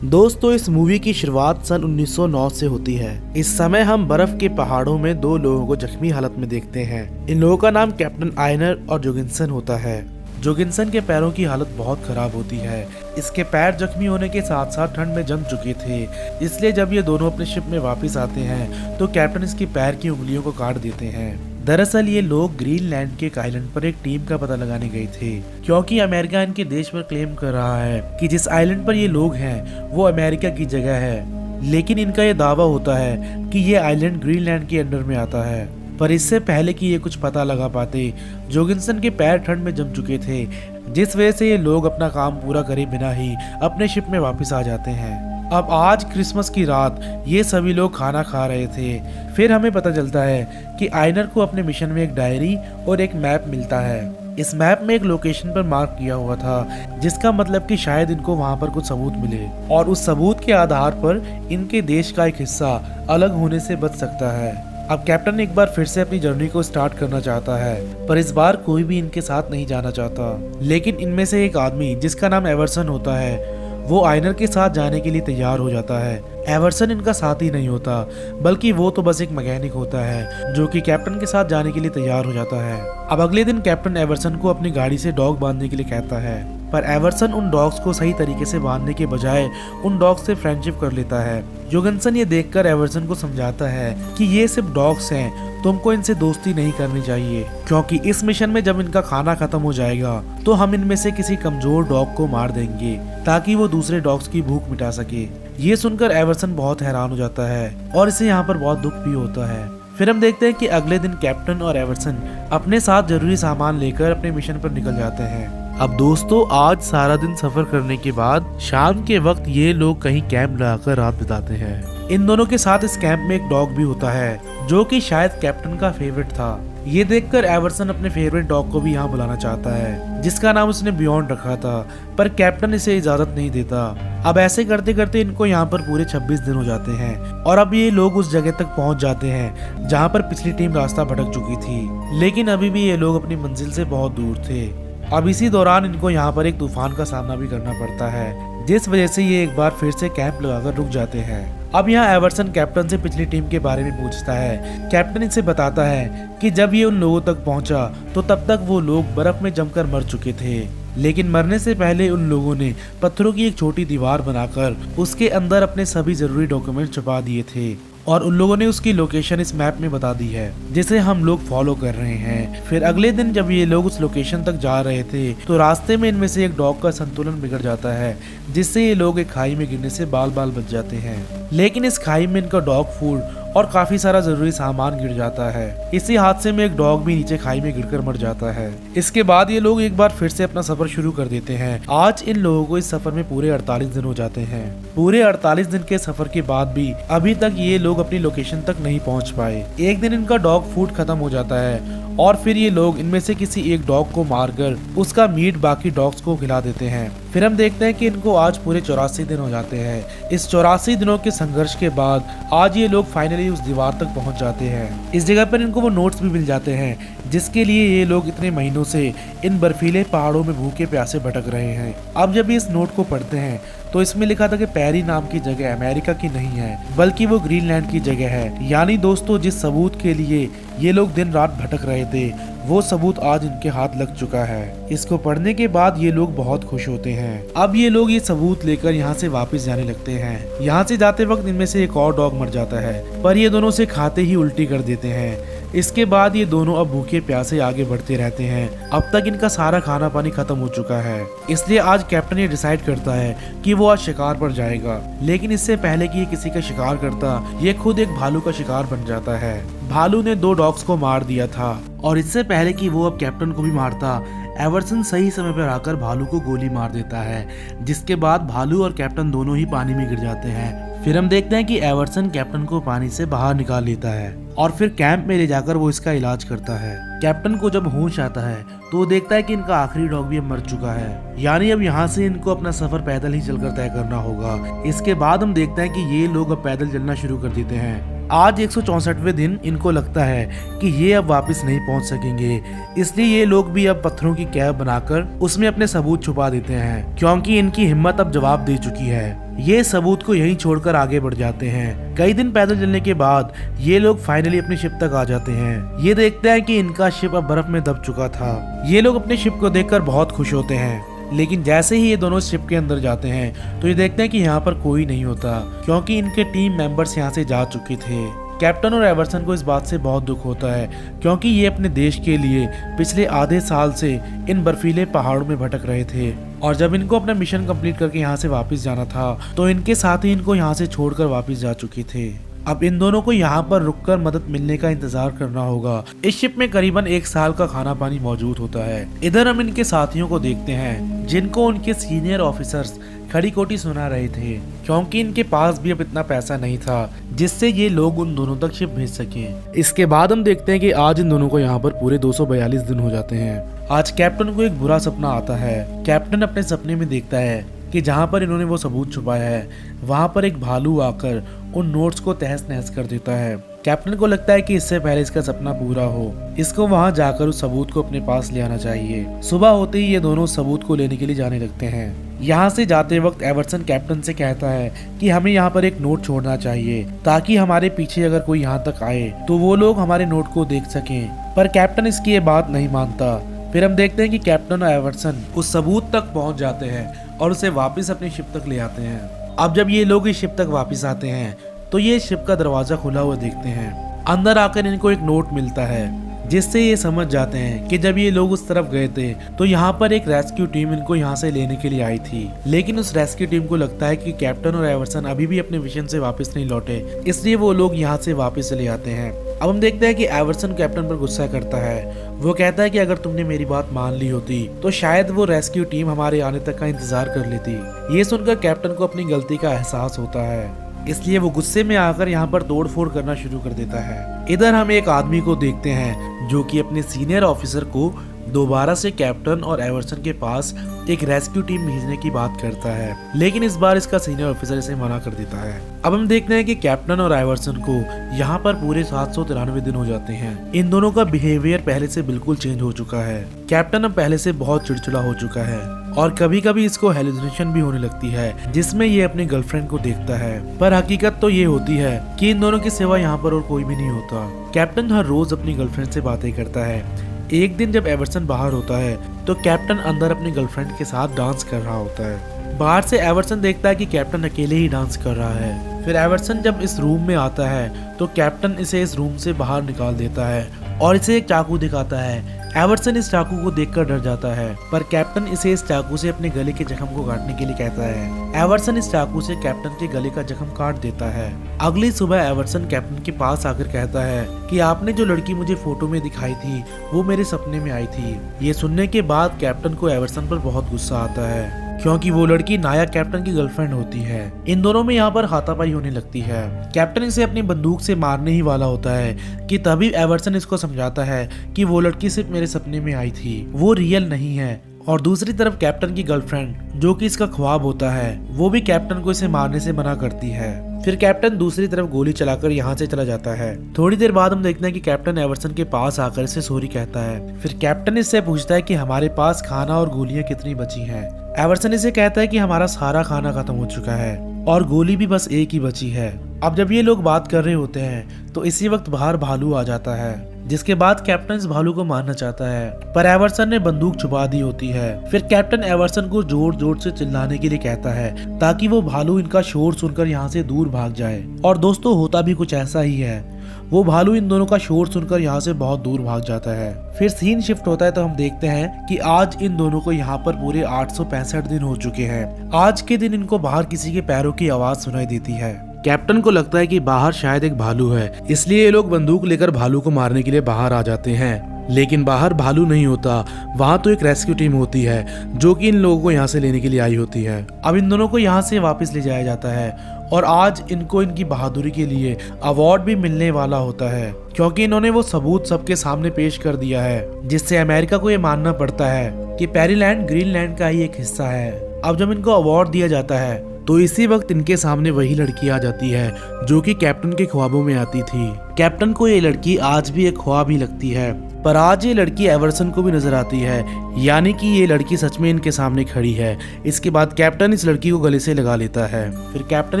दोस्तों, इस मूवी की शुरुआत सन 1909 से होती है। इस समय हम बर्फ के पहाड़ों में दो लोगों को जख्मी हालत में देखते हैं। इन लोगों का नाम कैप्टन आयनर और जोगिन्सन होता है। जोगिन्सन के पैरों की हालत बहुत खराब होती है। इसके पैर जख्मी होने के साथ साथ ठंड में जम चुके थे, इसलिए जब ये दोनों अपने शिप में वापस आते हैं तो कैप्टन इसके पैर की उंगलियों को काट देते हैं। दरअसल ये लोग ग्रीनलैंड के एक आइलैंड पर एक टीम का पता लगाने गए थे, क्योंकि अमेरिका इनके देश पर क्लेम कर रहा है कि जिस आइलैंड पर ये लोग हैं वो अमेरिका की जगह है। लेकिन इनका ये दावा होता है कि ये आइलैंड ग्रीनलैंड के अंडर में आता है। पर इससे पहले कि ये कुछ पता लगा पाते, जोगिन्सन के पैर ठंड में जम चुके थे, जिस वजह से ये लोग अपना काम पूरा करे बिना ही अपने शिप में वापस आ जाते हैं। अब आज क्रिसमस की रात ये सभी लोग खाना खा रहे थे। फिर हमें पता चलता है कि आयनर को अपने मिशन में एक डायरी और एक मैप मिलता है। इस मैप में एक लोकेशन पर मार्क किया हुआ था, जिसका मतलब कि शायद इनको वहां पर कुछ सबूत मिले और उस सबूत के आधार पर इनके देश का एक हिस्सा अलग होने से बच सकता है। अब कैप्टन एक बार फिर से अपनी जर्नी को स्टार्ट करना चाहता है, पर इस बार कोई भी इनके साथ नहीं जाना चाहता। लेकिन इनमें से एक आदमी जिसका नाम एवर्सन होता है, वो आयनर के साथ जाने के लिए तैयार हो जाता है। एवर्सन इनका साथी नहीं होता, बल्कि वो तो बस एक मैकेनिक होता है जो कि कैप्टन के साथ जाने के लिए तैयार हो जाता है। अब अगले दिन कैप्टन एवर्सन को अपनी गाड़ी से डॉग बांधने के लिए कहता है, पर एवर्सन उन डॉग्स को सही तरीके से बांधने के बजाय उन डॉग्स से फ्रेंडशिप कर लेता है। जोगिन्सन ये देखकर एवर्सन को समझाता है कि ये सिर्फ डॉग्स हैं, तुमको इनसे दोस्ती नहीं करनी चाहिए, क्योंकि इस मिशन में जब इनका खाना खत्म हो जाएगा तो हम इनमें से किसी कमजोर डॉग को मार देंगे ताकि वो दूसरे डॉग्स की भूख मिटा सके। ये सुनकर एवर्सन बहुत हैरान हो जाता है और इसे यहाँ पर बहुत दुख भी होता है। फिर हम देखते हैं कि अगले दिन कैप्टन और एवर्सन अपने साथ जरूरी सामान लेकर अपने मिशन पर निकल जाते हैं। अब दोस्तों, आज सारा दिन सफर करने के बाद शाम के वक्त ये लोग कहीं कैंप लगाकर रात बिताते हैं। इन दोनों के साथ इस कैंप में एक डॉग भी होता है जो कि शायद कैप्टन का फेवरेट था। ये देखकर एवर्सन अपने फेवरेट डॉग को भी यहाँ बुलाना चाहता है, जिसका नाम उसने बियॉन्ड रखा था, पर कैप्टन इसे इजाजत नहीं देता। अब ऐसे करते करते इनको यहाँ पर पूरे 26 दिन हो जाते हैं और अब ये लोग उस जगह तक पहुँच जाते हैं जहाँ पर पिछली टीम रास्ता भटक चुकी थी। लेकिन अभी भी ये लोग अपनी मंजिल से बहुत दूर थे। अब इसी दौरान इनको यहाँ पर एक तूफान का सामना भी करना पड़ता है, जिस वजह से ये एक बार फिर से कैंप लगाकर रुक जाते हैं। अब यहाँ एवर्सन कैप्टन से पिछली टीम के बारे में पूछता है। कैप्टन इसे बताता है कि जब ये उन लोगों तक पहुंचा तो तब तक वो लोग बर्फ में जमकर मर चुके थे, लेकिन मरने से पहले उन लोगों ने पत्थरों की एक छोटी दीवार बनाकर उसके अंदर अपने सभी जरूरी डॉक्यूमेंट छुपा दिए थे और उन लोगों ने उसकी लोकेशन इस मैप में बता दी है, जिसे हम लोग फॉलो कर रहे हैं। फिर अगले दिन जब ये लोग उस लोकेशन तक जा रहे थे तो रास्ते में इनमें से एक डॉग का संतुलन बिगड़ जाता है, जिससे ये लोग एक खाई में गिरने से बाल बाल बच जाते हैं। लेकिन इस खाई में इनका डॉग फूड और काफी सारा जरूरी सामान गिर जाता है। इसी हादसे में एक डॉग भी नीचे खाई में गिरकर मर जाता है। इसके बाद ये लोग एक बार फिर से अपना सफर शुरू कर देते हैं। आज इन लोगों को इस सफर में पूरे 48 दिन हो जाते हैं। पूरे 48 दिन के सफर के बाद भी अभी तक ये लोग अपनी लोकेशन तक नहीं पहुंच पाए। एक दिन इनका डॉग फूड खत्म हो जाता है और फिर ये लोग इनमें से किसी एक डॉग को मारकर उसका मीट बाकी डॉग्स को खिला देते हैं। फिर हम देखते हैं कि इनको आज पूरे 84 दिन हो जाते हैं। इस 84 दिनों के संघर्ष के बाद आज ये लोग फाइनली उस दीवार तक पहुंच जाते हैं। इस जगह पर इनको वो नोट्स भी मिल जाते हैं जिसके लिए ये लोग इतने महीनों से इन बर्फीले पहाड़ों में भूखे प्यासे भटक रहे हैं। अब जब ये इस नोट को पढ़ते हैं तो इसमें लिखा था कि पेरी नाम की जगह अमेरिका की नहीं है, बल्कि वो ग्रीनलैंड की जगह है। यानी दोस्तों, जिस सबूत के लिए ये लोग दिन रात भटक रहे थे वो सबूत आज इनके हाथ लग चुका है। इसको पढ़ने के बाद ये लोग बहुत खुश होते हैं। अब ये लोग ये सबूत लेकर यहाँ से वापस जाने लगते हैं। यहाँ से जाते वक्त इनमें से एक और डॉग मर जाता है, पर ये दोनों से खाते ही उल्टी कर देते हैं। इसके बाद ये दोनों अब भूखे प्यासे आगे बढ़ते रहते हैं। अब तक इनका सारा खाना पानी खत्म हो चुका है, इसलिए आज कैप्टन ये डिसाइड करता है कि वो आज शिकार पर जाएगा। लेकिन इससे पहले कि ये किसी का शिकार करता, ये खुद एक भालू का शिकार बन जाता है। भालू ने 2 डॉग्स को मार दिया था और इससे पहले कि वो अब कैप्टन को भी मारता, एवर्सन सही समय पर आकर भालू को गोली मार देता है, जिसके बाद भालू और कैप्टन दोनों ही पानी में गिर जाते हैं। फिर हम देखते हैं कि एवर्सन कैप्टन को पानी से बाहर निकाल लेता है और फिर कैंप में ले जाकर वो इसका इलाज करता है। कैप्टन को जब होश आता है तो वो देखता है कि इनका आखिरी डॉग भी अब मर चुका है, यानी अब यहाँ से इनको अपना सफर पैदल ही चलकर तय करना होगा। इसके बाद हम देखते हैं कि ये लोग अब पैदल चलना शुरू कर देते हैं आज 164वें दिन इनको लगता है कि ये अब वापस नहीं पहुंच सकेंगे, इसलिए ये लोग भी अब पत्थरों की कैब बनाकर उसमें अपने सबूत छुपा देते हैं, क्योंकि इनकी हिम्मत अब जवाब दे चुकी है। ये सबूत को यहीं छोड़कर आगे बढ़ जाते हैं। कई दिन पैदल चलने के बाद ये लोग फाइनली अपनी शिप तक आ जाते हैं। ये देखते हैं कि इनका शिप अब बर्फ में दब चुका था। ये लोग अपने शिप को देखकर बहुत खुश होते हैं, लेकिन जैसे ही ये दोनों शिप के अंदर जाते हैं तो ये देखते हैं कि यहाँ पर कोई नहीं होता, क्योंकि इनके टीम मेंबर्स यहाँ से जा चुके थे। कैप्टन और एवर्सन को इस बात से बहुत दुख होता है, क्योंकि ये अपने देश के लिए पिछले आधे साल से इन बर्फीले पहाड़ों में भटक रहे थे, और जब इनको अपना मिशन कंप्लीट करके यहाँ से वापस जाना था तो इनके साथ ही इनको यहाँ से छोड़कर वापस जा चुके थे। अब इन दोनों को यहाँ पर रुककर मदद मिलने का इंतजार करना होगा। इस शिप में करीबन 1 साल का खाना पानी मौजूद होता है। इधर हम इनके साथियों को देखते हैं, जिनको उनके सीनियर ऑफिसर्स खड़ी खोटी सुना रहे थे, क्योंकि इनके पास भी अब इतना पैसा नहीं था जिससे ये लोग उन दोनों तक शिप भेज सकें। इसके बाद हम देखते हैं कि आज इन दोनों को यहाँ पर पूरे 242 दिन हो जाते हैं। आज कैप्टन को एक बुरा सपना आता है। कैप्टन अपने सपने में देखता है कि जहाँ पर इन्होंने वो सबूत छुपाया है वहाँ पर एक भालू आकर उन नोट्स को तहस नहस कर देता है। कैप्टन को लगता है कि इससे पहले इसका सपना पूरा हो, इसको वहाँ जाकर उस सबूत को अपने पास ले आना चाहिए। सुबह होते ही ये दोनों सबूत को लेने के लिए जाने लगते हैं। यहाँ से जाते वक्त एवर्सन कैप्टन से कहता है कि हमें यहाँ पर एक नोट छोड़ना चाहिए, ताकि हमारे पीछे अगर कोई यहाँ तक आए तो वो लोग हमारे नोट को देख सकें। पर कैप्टन इसकी ये बात नहीं मानता। फिर हम देखते हैं कि कैप्टन और एवर्सन उस सबूत तक पहुंच जाते हैं और उसे वापस अपनी शिप तक ले आते हैं। अब जब ये लोग इस शिप तक वापस आते हैं तो ये शिप का दरवाजा खुला हुआ देखते हैं। अंदर आकर इनको एक नोट मिलता है, जिससे ये समझ जाते हैं कि जब ये लोग उस तरफ गए थे तो यहाँ पर एक रेस्क्यू टीम इनको यहाँ से लेने के लिए आई थी। लेकिन उस रेस्क्यू टीम को लगता है कि कैप्टन और एवर्सन अभी भी अपने मिशन से वापस नहीं लौटे, इसलिए वो लोग यहाँ से वापस चले आते हैं। अब हम देखते हैं कि एवर्सन कैप्टन पर गुस्सा करता है। वो कहता है कि अगर तुमने मेरी बात मान ली होती तो शायद वो रेस्क्यू टीम हमारे आने तक का इंतजार कर लेती। ये सुनकर कैप्टन को अपनी गलती का एहसास होता है, इसलिए वो गुस्से में आकर यहाँ पर तोड़फोड़ करना शुरू कर देता है। इधर हम एक आदमी को देखते हैं जो कि अपने सीनियर ऑफिसर को दोबारा से कैप्टन और एवर्सन के पास एक रेस्क्यू टीम भेजने की बात करता है, लेकिन इस बार इसका सीनियर ऑफिसर इसे मना कर देता है। अब हम देखते हैं कि कैप्टन और एवर्सन को यहाँ पर पूरे 793 दिन हो जाते हैं। इन दोनों का बिहेवियर पहले से बिल्कुल चेंज हो चुका है। कैप्टन अब पहले से बहुत चिड़चिड़ा हो चुका है और कभी कभी इसको हेलुसिनेशन भी होने लगती है, जिसमें ये अपनी गर्लफ्रेंड को देखता है। पर हकीकत तो ये होती है कि इन दोनों के सिवा यहाँ पर और कोई भी नहीं होता। कैप्टन हर रोज अपनी गर्लफ्रेंड से बातें करता है। एक दिन जब एवर्सन बाहर होता है तो कैप्टन अंदर अपनी गर्लफ्रेंड के साथ डांस कर रहा होता है। बाहर से एवर्सन देखता है कि कैप्टन अकेले ही डांस कर रहा है। फिर एवर्सन जब इस रूम में आता है तो कैप्टन इसे इस रूम से बाहर निकाल देता है और इसे एक चाकू दिखाता है। एवर्सन इस चाकू को देखकर डर जाता है, पर कैप्टन इसे इस चाकू से अपने गले के जख्म को काटने के लिए कहता है। एवर्सन इस चाकू से कैप्टन के गले का जख्म काट देता है। अगली सुबह एवर्सन कैप्टन के पास आकर कहता है कि आपने जो लड़की मुझे फोटो में दिखाई थी वो मेरे सपने में आई थी। ये सुनने के बाद कैप्टन को एवर्सन पर बहुत गुस्सा आता है, क्योंकि वो लड़की नायक कैप्टन की गर्लफ्रेंड होती है। इन दोनों में यहाँ पर हाथापाई होने लगती है। कैप्टन इसे अपनी बंदूक से मारने ही वाला होता है कि तभी एवर्सन इसको समझाता है कि वो लड़की सिर्फ मेरे सपने में आई थी, वो रियल नहीं है। और दूसरी तरफ कैप्टन की गर्लफ्रेंड, जो कि इसका ख्वाब होता है, वो भी कैप्टन को इसे मारने से मना करती है। फिर कैप्टन दूसरी तरफ गोली चलाकर यहाँ से चला जाता है। थोड़ी देर बाद हम देखते हैं कि कैप्टन एवर्सन के पास आकर इसे सॉरी कहता है। फिर कैप्टन इससे पूछता है कि हमारे पास खाना और गोलियां कितनी बची हैं। एवर्सन इसे कहता है कि हमारा सारा खाना खत्म हो चुका है और गोली भी बस एक ही बची है। अब जब ये लोग बात कर रहे होते हैं तो इसी वक्त बाहर भालू आ जाता है, जिसके बाद कैप्टन इस भालू को मारना चाहता है, पर एवर्सन ने बंदूक छुपा दी होती है। फिर कैप्टन एवर्सन को जोर जोर से चिल्लाने के लिए कहता है ताकि वो भालू इनका शोर सुनकर यहाँ से दूर भाग जाए। और दोस्तों, होता भी कुछ ऐसा ही है। वो भालू इन दोनों का शोर सुनकर यहाँ से बहुत दूर भाग जाता है। फिर सीन शिफ्ट होता है तो हम देखते हैं कि आज इन दोनों को यहाँ पर पूरे 865 दिन हो चुके हैं। आज के दिन इनको बाहर किसी के पैरों की आवाज सुनाई देती है। कैप्टन को लगता है कि बाहर शायद एक भालू है, इसलिए ये लोग बंदूक लेकर भालू को मारने के लिए बाहर आ जाते हैं। लेकिन बाहर भालू नहीं होता, वहाँ तो एक रेस्क्यू टीम होती है जो कि इन लोगों को यहाँ से लेने के लिए आई होती है। अब इन दोनों को यहाँ से वापस ले जाया जाता है और आज इनको इनकी बहादुरी के लिए अवार्ड भी मिलने वाला होता है, क्योंकि इन्होंने वो सबूत सबके सामने पेश कर दिया है, जिससे अमेरिका को ये मानना पड़ता है कि पेरीलैंड ग्रीनलैंड का ही एक हिस्सा है। अब जब इनको अवार्ड दिया जाता है तो इसी वक्त इनके सामने वही लड़की आ जाती है जो कि कैप्टन के ख्वाबों में आती थी। कैप्टन को ये लड़की आज भी एक ख्वाब ही लगती है, पर आज ये लड़की एवर्सन को भी नजर आती है, यानी कि ये लड़की सच में इनके सामने खड़ी है। इसके बाद कैप्टन इस लड़की को गले से लगा लेता है। फिर कैप्टन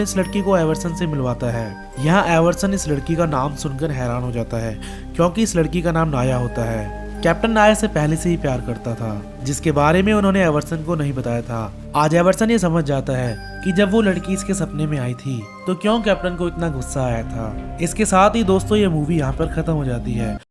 इस लड़की को एवर्सन से मिलवाता है। यहाँ एवर्सन इस लड़की का नाम सुनकर हैरान हो जाता है, क्योंकि इस लड़की का नाम नाया होता है। कैप्टन नाया से पहले से ही प्यार करता था, जिसके बारे में उन्होंने एवर्सन को नहीं बताया था। आज एवर्सन ये समझ जाता है कि जब वो लड़की इसके सपने में आई थी तो क्यों कैप्टन को इतना गुस्सा आया था। इसके साथ ही दोस्तों ये मूवी यहाँ पर खत्म हो जाती है।